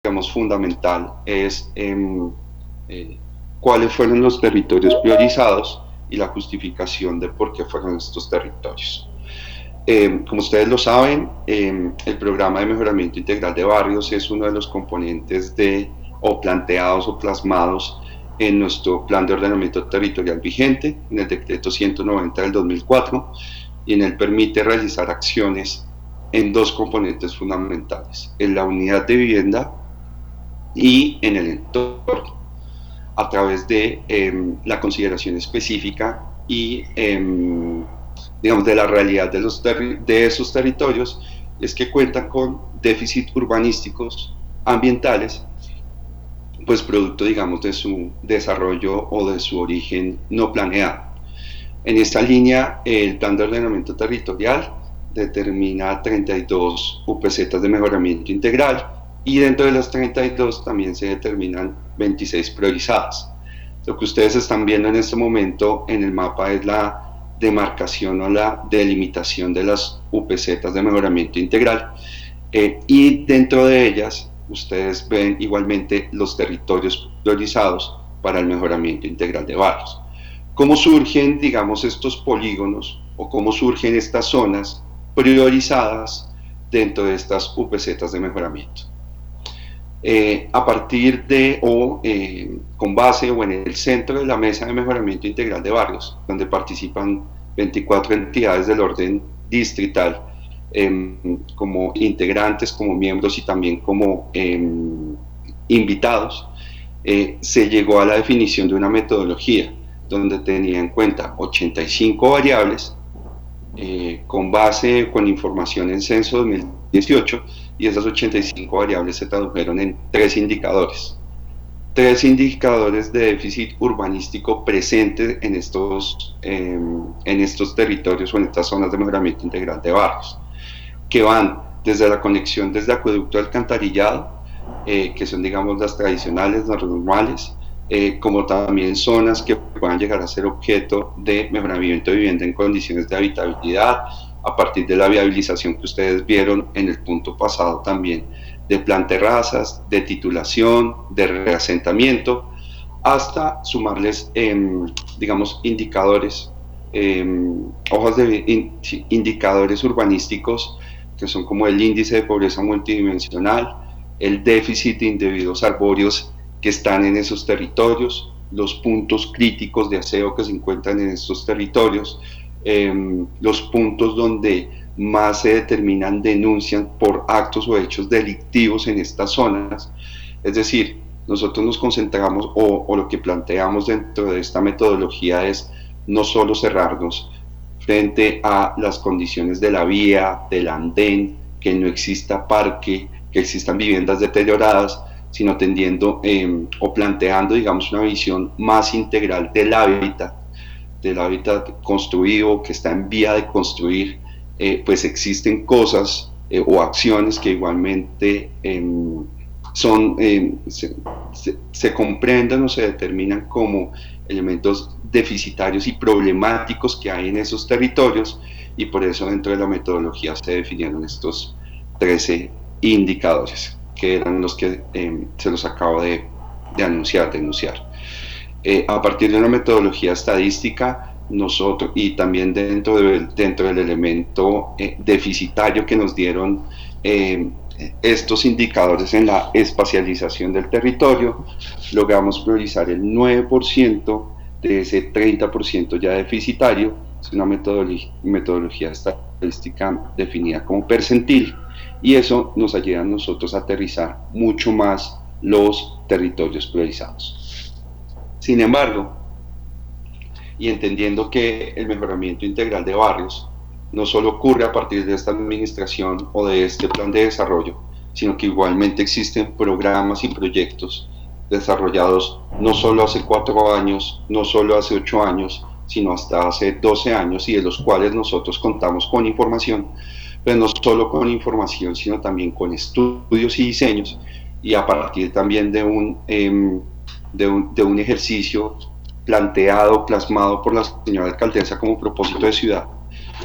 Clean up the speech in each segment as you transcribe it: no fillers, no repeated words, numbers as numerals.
digamos, fundamental es cuáles fueron los territorios priorizados y la justificación de por qué fueron estos territorios. Como ustedes lo saben, el programa de mejoramiento integral de barrios es uno de los componentes o planteados o plasmados en nuestro plan de ordenamiento territorial vigente, en el decreto 190 del 2004, y en él permite realizar acciones en dos componentes fundamentales, en la unidad de vivienda y en el entorno, a través de la consideración específica y digamos, de la realidad de esos territorios, es que cuentan con déficits urbanísticos ambientales, pues producto, digamos, de su desarrollo o de su origen no planeado. En esta línea, el plan de ordenamiento territorial determina 32 UPZ de mejoramiento integral y dentro de las 32 también se determinan 26 priorizadas. Lo que ustedes están viendo en este momento en el mapa es la demarcación o la delimitación de las UPZ de mejoramiento integral, y dentro de ellas ustedes ven igualmente los territorios priorizados para el mejoramiento integral de barrios. ¿Cómo surgen, digamos, estos polígonos o cómo surgen estas zonas priorizadas dentro de estas UPZ de mejoramiento? A partir de con base o en el centro de la mesa de mejoramiento integral de barrios, donde participan 24 entidades del orden distrital, como integrantes, como miembros y también como invitados, se llegó a la definición de una metodología donde tenía en cuenta 85 variables con información en censo 2018, y esas 85 variables se tradujeron en tres indicadores de déficit urbanístico presentes en estos territorios o en estas zonas de mejoramiento integral de barrios, que van desde la conexión desde acueducto de alcantarillado, que son, digamos, las tradicionales, las normales, como también zonas que puedan llegar a ser objeto de mejoramiento de vivienda en condiciones de habitabilidad, a partir de la viabilización que ustedes vieron en el punto pasado también, de plan terrazas, de titulación, de reasentamiento, hasta sumarles, digamos, indicadores, hojas de indicadores urbanísticos, que son como el índice de pobreza multidimensional, el déficit de individuos arbóreos que están en esos territorios, los puntos críticos de aseo que se encuentran en estos territorios, los puntos donde más se determinan, denuncian por actos o hechos delictivos en estas zonas. Es decir, nosotros nos concentramos o lo que planteamos dentro de esta metodología es no solo cerrarnos frente a las condiciones de la vía, del andén, que no exista parque, que existan viviendas deterioradas, sino tendiendo o planteando, digamos, una visión más integral del hábitat construido, que está en vía de construir. Pues existen cosas o acciones que igualmente se comprenden o se determinan como elementos deficitarios y problemáticos que hay en esos territorios, y por eso dentro de la metodología se definieron estos 13 indicadores, que eran los que se los acabo de denunciar. A partir de una metodología estadística, nosotros, y también dentro del elemento deficitario que nos dieron estos indicadores en la espacialización del territorio, logramos priorizar el 9% de ese 30% ya deficitario. Es una metodología estadística definida como percentil, y eso nos ayuda a nosotros a aterrizar mucho más los territorios priorizados. Sin embargo, y entendiendo que el mejoramiento integral de barrios no solo ocurre a partir de esta administración o de este plan de desarrollo, sino que igualmente existen programas y proyectos desarrollados no solo hace 4 años, no solo hace 8 años, sino hasta hace 12 años, y de los cuales nosotros contamos con información, pero no solo con información, sino también con estudios y diseños, y a partir también de un ejercicio planteado, plasmado por la señora alcaldesa como propósito de ciudad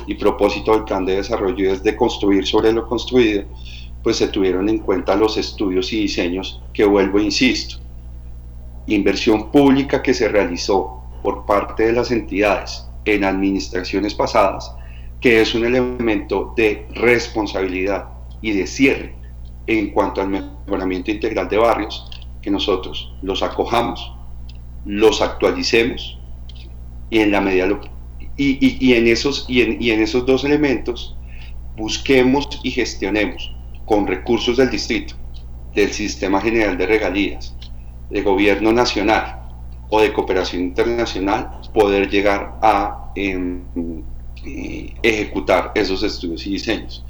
y propósito del plan de desarrollo, es de construir sobre lo construido. pues se tuvieron en cuenta los estudios y diseños que, vuelvo e insisto, inversión pública que se realizó por parte de las entidades en administraciones pasadas, que es un elemento de responsabilidad y de cierre en cuanto al mejoramiento integral de barrios, que nosotros los acojamos, los actualicemos y en la medida en esos dos elementos busquemos y gestionemos con recursos del distrito, del Sistema General de Regalías, de gobierno nacional o de cooperación internacional, poder llegar a ejecutar esos estudios y diseños.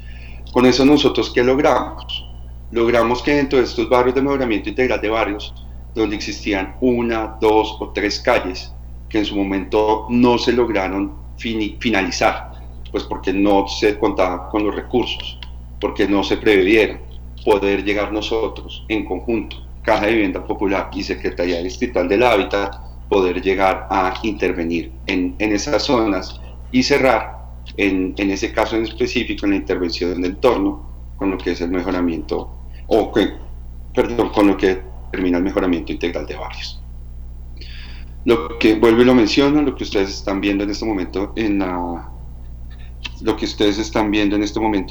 Con eso nosotros, ¿qué logramos? Logramos que dentro de estos barrios de mejoramiento integral de barrios, donde existían 1, 2 o 3 calles que en su momento no se lograron finalizar, pues porque no se contaba con los recursos, porque no se previeron, poder llegar nosotros en conjunto, Caja de Vivienda Popular y Secretaría Distrital del Hábitat, poder llegar a intervenir en esas zonas y cerrar, en ese caso en específico, en la intervención del entorno, con lo que es el mejoramiento, con lo que termina el mejoramiento integral de barrios. Lo que vuelvo y lo menciono, lo que ustedes están viendo en este momento en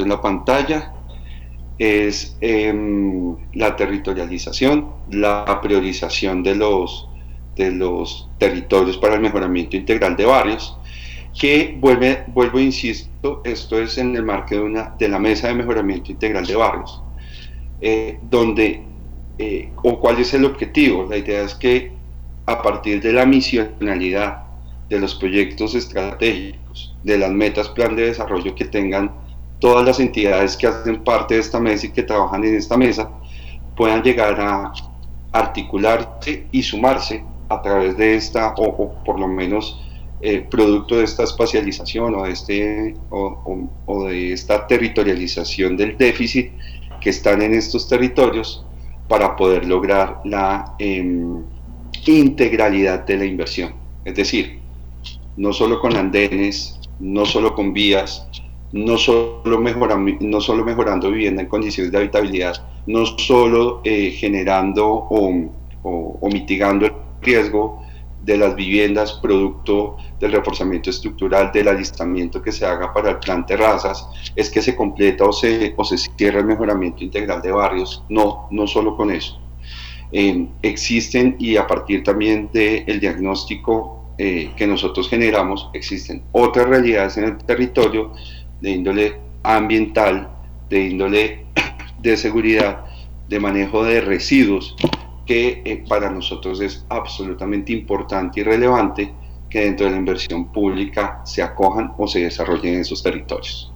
la pantalla es la territorialización, la priorización de los territorios para el mejoramiento integral de barrios, que vuelvo e insisto, esto es en el marco de la mesa de mejoramiento integral de barrios, ¿cuál es el objetivo? La idea es que a partir de la misionalidad de los proyectos estratégicos, de las metas plan de desarrollo que tengan todas las entidades que hacen parte de esta mesa y que trabajan en esta mesa, puedan llegar a articularse y sumarse a través de esta, o por lo menos producto de esta espacialización o de esta territorialización del déficit que están en estos territorios, para poder lograr la integralidad de la inversión. Es decir, no solo con andenes, no solo con vías, no solo mejorando vivienda en condiciones de habitabilidad, no solo generando o mitigando el riesgo de las viviendas producto del reforzamiento estructural, del alistamiento que se haga para el plan terrazas, es que se completa o se cierra el mejoramiento integral de barrios. No solo con eso. Existen, y a partir también del diagnóstico que nosotros generamos, existen otras realidades en el territorio de índole ambiental, de índole de seguridad, de manejo de residuos, que para nosotros es absolutamente importante y relevante que dentro de la inversión pública se acojan o se desarrollen en esos territorios.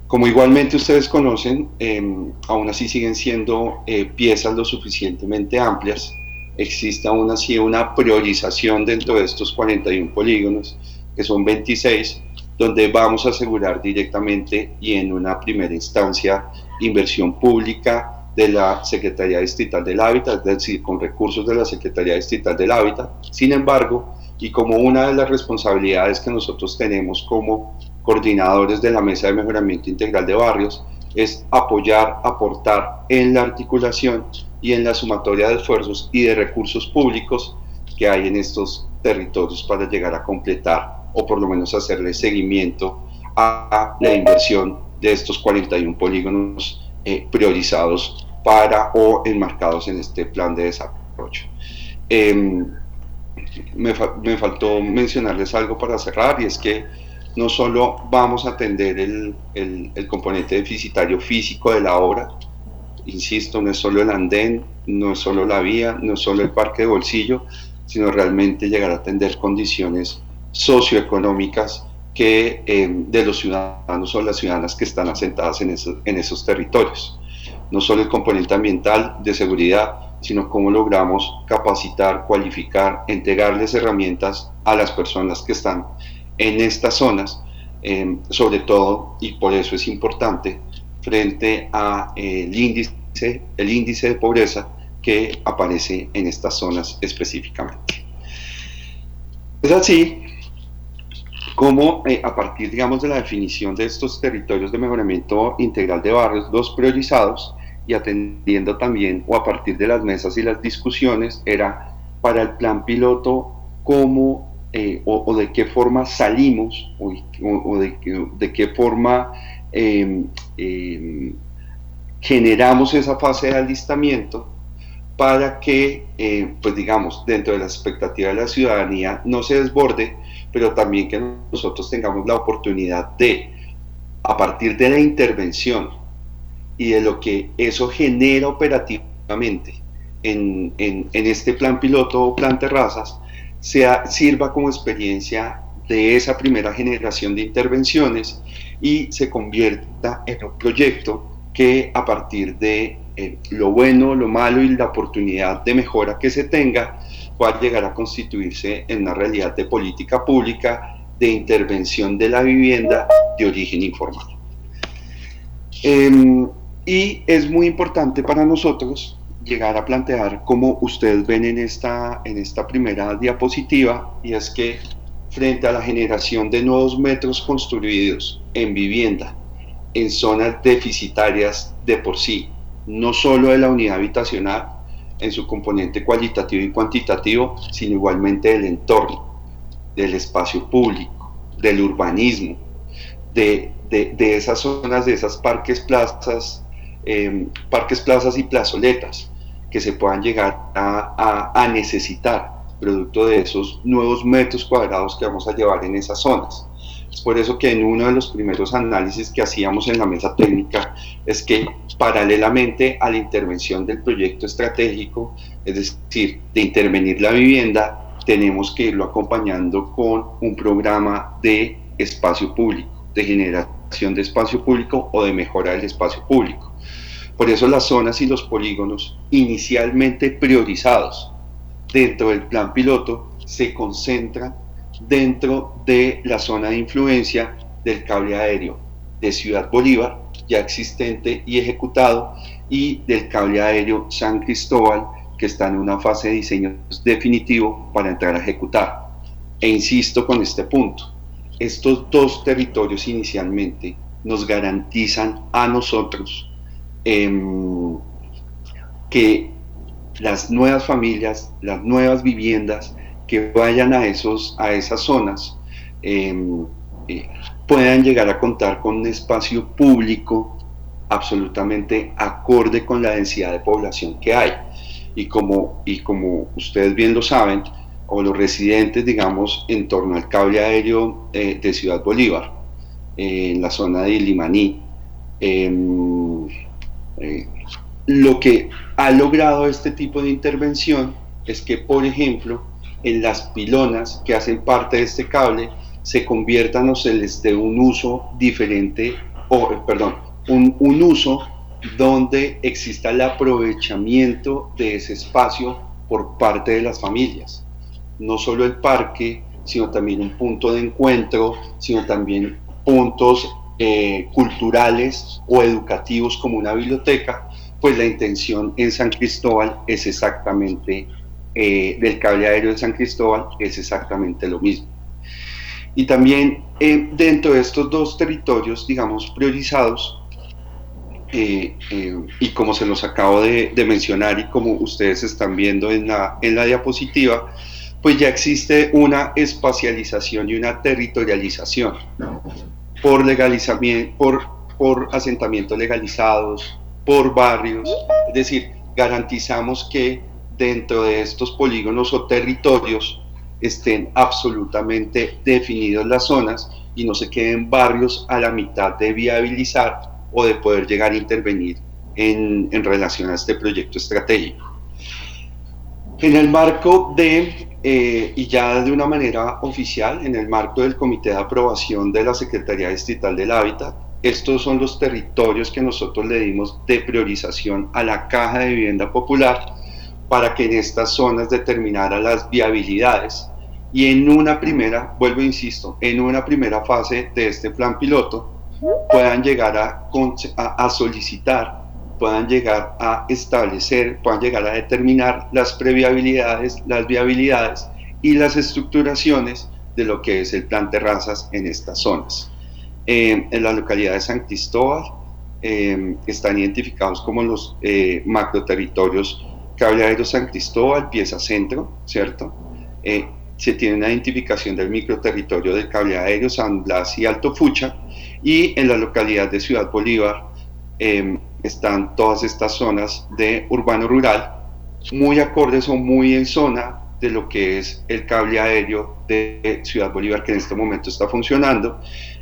Como igualmente ustedes conocen, aún así siguen siendo piezas lo suficientemente amplias. Existe aún así una priorización dentro de estos 41 polígonos, que son 26, donde vamos a asegurar directamente y en una primera instancia inversión pública de la Secretaría Distrital del Hábitat, es decir, con recursos de la Secretaría Distrital del Hábitat. Sin embargo, y como una de las responsabilidades que nosotros tenemos como coordinadores de la Mesa de Mejoramiento Integral de Barrios, es apoyar, aportar en la articulación y en la sumatoria de esfuerzos y de recursos públicos que hay en estos territorios para llegar a completar o por lo menos hacerle seguimiento a la inversión de estos 41 polígonos priorizados o enmarcados en este plan de desarrollo. Me faltó mencionarles algo para cerrar, y es que no solo vamos a atender el componente deficitario físico de la obra, insisto, no es solo el andén, no es solo la vía, no es solo el parque de bolsillo, sino realmente llegar a atender condiciones socioeconómicas de los ciudadanos o las ciudadanas que están asentadas en esos territorios. No solo el componente ambiental de seguridad, sino cómo logramos capacitar, cualificar, entregarles herramientas a las personas que están en estas zonas, sobre todo, y por eso es importante, frente a el índice de pobreza que aparece en estas zonas específicamente. Es así cómo a partir, digamos, de la definición de estos territorios de mejoramiento integral de barrios, los priorizados, y atendiendo también, o a partir de las mesas y las discusiones, era para el plan piloto cómo o de qué forma salimos, o de qué forma eh, eh, generamos esa fase de alistamiento para que, pues digamos, dentro de la expectativa de la ciudadanía no se desborde, pero también que nosotros tengamos la oportunidad de, a partir de la intervención y de lo que eso genera operativamente en este plan piloto o plan terrazas, sirva como experiencia de esa primera generación de intervenciones y se convierta en un proyecto que a partir de lo bueno, lo malo y la oportunidad de mejora que se tenga, pueda llegar a constituirse en una realidad de política pública de intervención de la vivienda de origen informal. Y es muy importante para nosotros llegar a plantear, como ustedes ven en esta primera diapositiva, y es que frente a la generación de nuevos metros construidos en vivienda, en zonas deficitarias de por sí, no solo de la unidad habitacional, en su componente cualitativo y cuantitativo, sino igualmente del entorno, del espacio público, del urbanismo, de esas zonas, de esas parques, plazas y plazoletas que se puedan llegar a necesitar producto de esos nuevos metros cuadrados que vamos a llevar en esas zonas. Es por eso que en uno de los primeros análisis que hacíamos en la mesa técnica es que paralelamente a la intervención del proyecto estratégico, es decir, de intervenir la vivienda, tenemos que irlo acompañando con un programa de espacio público, de generación de espacio público o de mejora del espacio público. Por eso las zonas y los polígonos inicialmente priorizados dentro del plan piloto se concentran dentro de la zona de influencia del cable aéreo de Ciudad Bolívar, ya existente y ejecutado, y del cable aéreo San Cristóbal, que está en una fase de diseño definitivo para entrar a ejecutar. E insisto con este punto, estos dos territorios inicialmente nos garantizan a nosotros que las nuevas familias, las nuevas viviendas que vayan a esas zonas puedan llegar a contar con un espacio público absolutamente acorde con la densidad de población que hay. Y como ustedes bien lo saben, o los residentes, digamos, en torno al cable aéreo de Ciudad Bolívar, en la zona de Limaní, lo que ha logrado este tipo de intervención es que, por ejemplo, en las pilonas que hacen parte de este cable se conviertan o se les dé un uso diferente, un uso donde exista el aprovechamiento de ese espacio por parte de las familias. No solo el parque, sino también un punto de encuentro, sino también puntos culturales o educativos como una biblioteca. Pues la intención en San Cristóbal es exactamente, del cable aéreo de San Cristóbal, es exactamente lo mismo. Y también dentro de estos dos territorios, digamos, priorizados, y como se los acabo de mencionar y como ustedes están viendo en la diapositiva, pues ya existe una espacialización y una territorialización por por asentamientos legalizados, por barrios, es decir, garantizamos que dentro de estos polígonos o territorios estén absolutamente definidos las zonas y no se queden barrios a la mitad de viabilizar o de poder llegar a intervenir en relación a este proyecto estratégico. En el marco y ya de una manera oficial, en el marco del Comité de Aprobación de la Secretaría Distrital del Hábitat, estos son los territorios que nosotros le dimos de priorización a la Caja de Vivienda Popular para que en estas zonas determinara las viabilidades y en una primera, vuelvo insisto, en una primera fase de este plan piloto puedan llegar a solicitar, puedan llegar a establecer, puedan llegar a determinar las previabilidades, las viabilidades y las estructuraciones de lo que es el plan Terrazas en estas zonas. En la localidad de San Cristóbal están identificados como los macroterritorios Cableadero San Cristóbal, Pieza Centro, ¿cierto? Se tiene una identificación del microterritorio del Cableadero, San Blas y Alto Fucha, y en la localidad de Ciudad Bolívar están todas estas zonas de urbano rural, muy acordes o muy en zona de lo que es el cable aéreo de Ciudad Bolívar, que en este momento está funcionando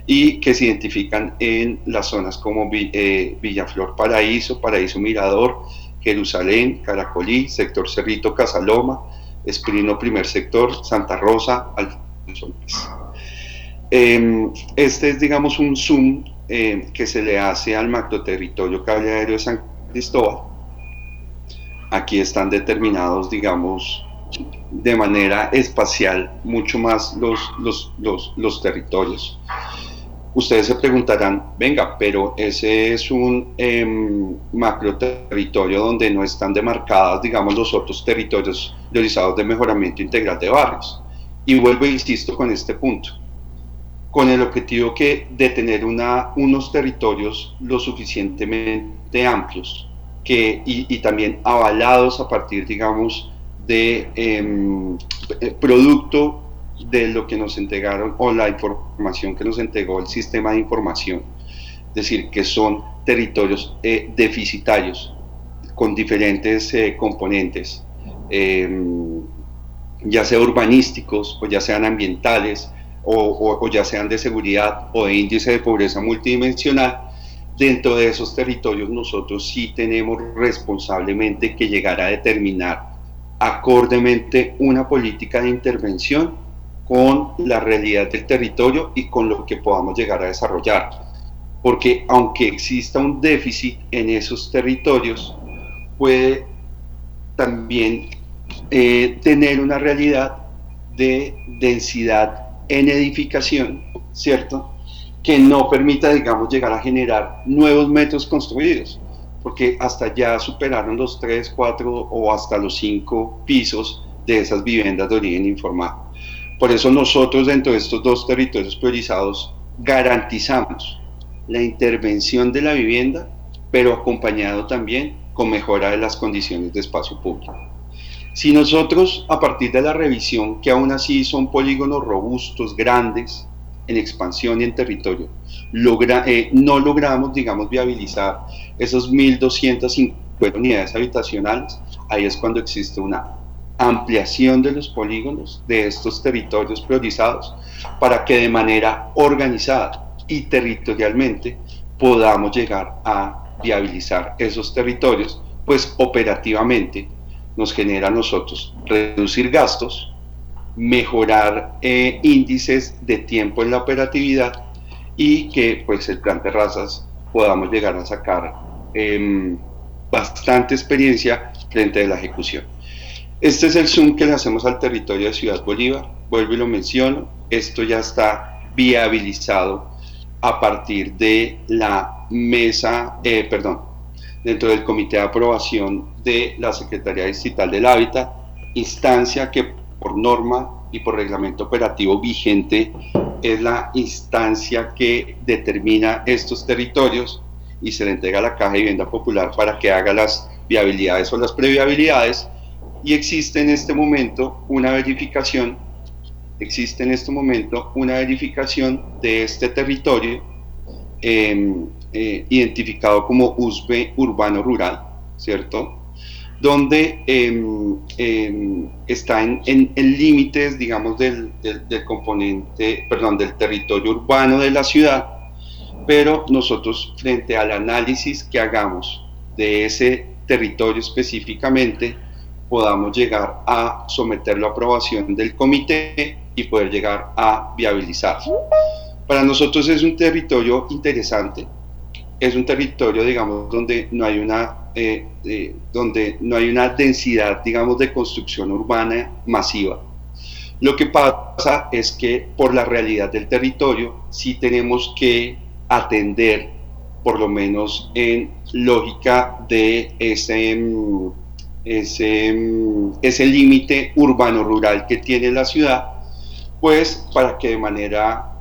y que se identifican en las zonas como Villaflor Paraíso, Paraíso Mirador, Jerusalén, Caracolí, Sector Cerrito, Casaloma, Esprino Primer Sector, Santa Rosa, Alfonso Luis. Este es, digamos, un zoom que se le hace al macroterritorio cable aéreo de San Cristóbal. Aquí están determinados, digamos, de manera espacial mucho más los territorios. Ustedes se preguntarán, venga, pero ese es un macro territorio donde no están demarcadas, digamos, los otros territorios priorizados de mejoramiento integral de barrios. Y vuelvo e insisto con este punto, con el objetivo de tener unos territorios lo suficientemente amplios y también avalados a partir, digamos, de producto de lo que nos entregaron o la información que nos entregó el sistema de información, es decir, que son territorios deficitarios con diferentes componentes, ya sea urbanísticos o ya sean ambientales o ya sean de seguridad o de índice de pobreza multidimensional. Dentro de esos territorios nosotros sí tenemos responsablemente que llegar a determinar acordemente una política de intervención con la realidad del territorio y con lo que podamos llegar a desarrollar. Porque aunque exista un déficit en esos territorios, puede también tener una realidad de densidad en edificación, ¿cierto?, que no permita, digamos, llegar a generar nuevos metros construidos, porque hasta ya superaron los 3, 4 o hasta los 5 pisos de esas viviendas de origen informal. Por eso nosotros, dentro de estos dos territorios priorizados, garantizamos la intervención de la vivienda, pero acompañado también con mejora de las condiciones de espacio público. Si nosotros, a partir de la revisión, que aún así son polígonos robustos, grandes, en expansión y en territorio, no logramos, digamos, viabilizar esos 1.250 unidades habitacionales, ahí es cuando existe una ampliación de los polígonos de estos territorios priorizados para que de manera organizada y territorialmente podamos llegar a viabilizar esos territorios, pues operativamente nos genera a nosotros reducir gastos, mejorar índices de tiempo en la operatividad y que pues el plan Terrazas podamos llegar a sacar bastante experiencia frente a la ejecución. Este es el zoom que le hacemos al territorio de Ciudad Bolívar, vuelvo y lo menciono, esto ya está viabilizado a partir de la mesa, dentro del comité de aprobación de la Secretaría Distrital del Hábitat, instancia que por norma y por reglamento operativo vigente es la instancia que determina estos territorios y se le entrega a la Caja de Vivienda Popular para que haga las viabilidades o las previabilidades, y existe en este momento una verificación de este territorio identificado como USB urbano rural, ¿cierto?, donde está en límites, digamos, del territorio urbano de la ciudad, pero nosotros, frente al análisis que hagamos de ese territorio específicamente, podamos llegar a someterlo a aprobación del comité y poder llegar a viabilizarlo. Para nosotros es un territorio interesante, es un territorio, digamos, donde no hay una densidad, digamos, de construcción urbana masiva. Lo que pasa es que por la realidad del territorio sí tenemos que atender, por lo menos en lógica de ese límite urbano-rural que tiene la ciudad, pues para que de manera,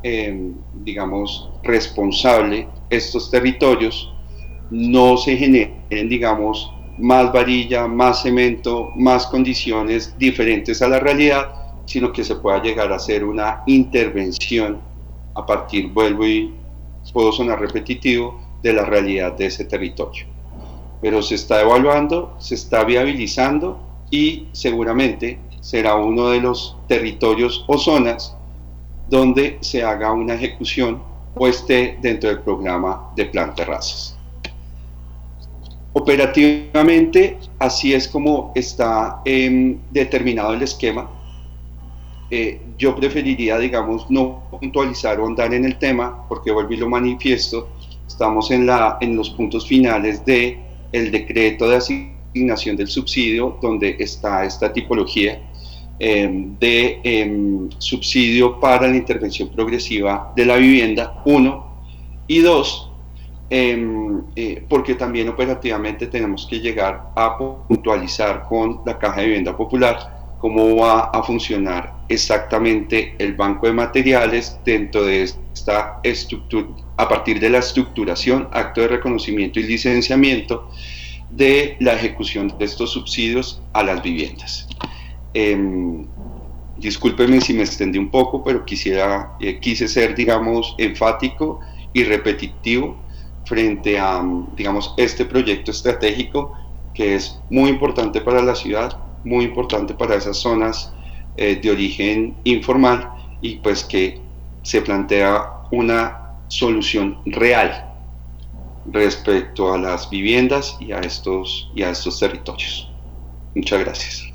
digamos, responsable estos territorios no se generen, digamos, más varilla, más cemento, más condiciones diferentes a la realidad, sino que se pueda llegar a hacer una intervención a partir, vuelvo y puedo sonar repetitivo, de la realidad de ese territorio. Pero se está evaluando, se está viabilizando y seguramente será uno de los territorios o zonas donde se haga una ejecución o esté dentro del programa de Plan Terrazas. Operativamente, así es como está determinado el esquema. Yo preferiría, digamos, no puntualizar o andar en el tema, porque vuelvo y lo manifiesto, estamos en los puntos finales del decreto de asignación del subsidio, donde está esta tipología de subsidio para la intervención progresiva de la vivienda, 1, y 2, porque también operativamente tenemos que llegar a puntualizar con la Caja de Vivienda Popular cómo va a funcionar exactamente el banco de materiales dentro de esta estructura, a partir de la estructuración, acto de reconocimiento y licenciamiento de la ejecución de estos subsidios a las viviendas. Discúlpenme si me extendí un poco, pero quise ser, digamos, enfático y repetitivo frente a, digamos, este proyecto estratégico que es muy importante para la ciudad, muy importante para esas zonas de origen informal y pues que se plantea una solución real respecto a las viviendas y a estos territorios. Muchas gracias.